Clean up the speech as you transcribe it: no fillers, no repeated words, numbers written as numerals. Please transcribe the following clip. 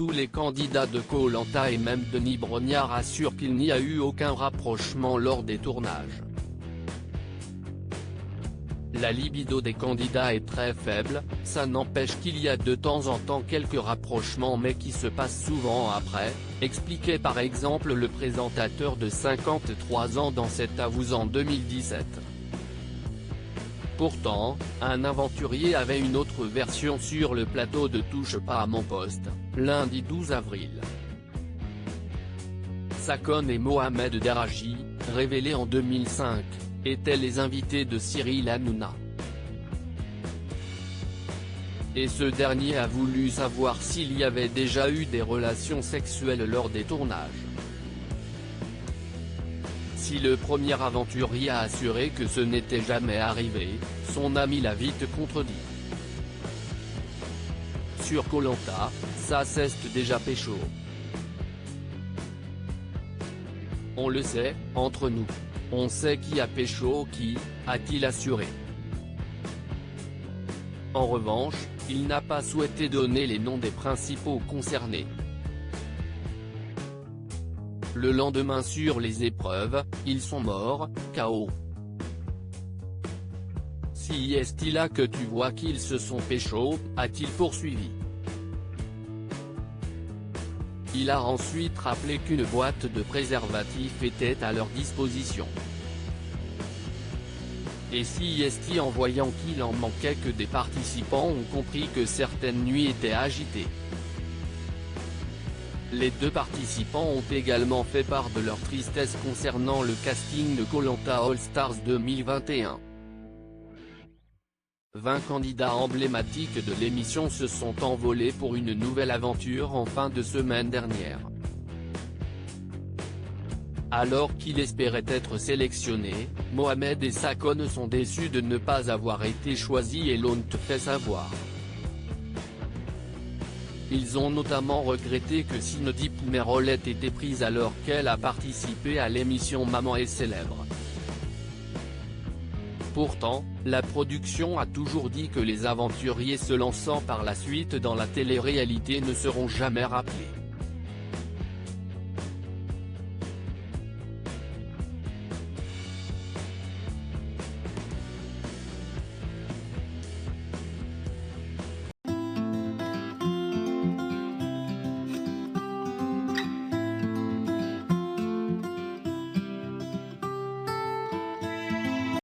Tous les candidats de Koh-Lanta et même Denis Brognard assurent qu'il n'y a eu aucun rapprochement lors des tournages. La libido des candidats est très faible, ça n'empêche qu'il y a de temps en temps quelques rapprochements mais qui se passent souvent après, expliquait par exemple le présentateur de 53 ans dans cet avou en 2017. Pourtant, un aventurier avait une autre version sur le plateau de Touche pas à mon poste, lundi 12 avril. Sakon et Mohamed Deraji, révélés en 2005, étaient les invités de Cyril Hanouna. Et ce dernier a voulu savoir s'il y avait déjà eu des relations sexuelles lors des tournages. Si le premier aventurier a assuré que ce n'était jamais arrivé, son ami l'a vite contredit. Sur Koh-Lanta, ça s'est déjà pécho. On le sait, entre nous. On sait qui a pécho qui, a-t-il assuré. En revanche, il n'a pas souhaité donner les noms des principaux concernés. Le lendemain sur les épreuves, ils sont morts, KO. Si est-il là que tu vois qu'ils se sont pécho, a-t-il poursuivi. Il a ensuite rappelé qu'une boîte de préservatifs était à leur disposition. Et si est-il en voyant qu'il en manquait que des participants ont compris que certaines nuits étaient agitées. Les deux participants ont également fait part de leur tristesse concernant le casting de Koh-Lanta All Stars 2021. 20 candidats emblématiques de l'émission se sont envolés pour une nouvelle aventure en fin de semaine dernière. Alors qu'il espérait être sélectionné, Mohamed et Sakon sont déçus de ne pas avoir été choisis et l'ont fait savoir. Ils ont notamment regretté que Cindy Poumerol ait été prise alors qu'elle a participé à l'émission Maman est célèbre. Pourtant, la production a toujours dit que les aventuriers se lançant par la suite dans la télé-réalité ne seront jamais rappelés.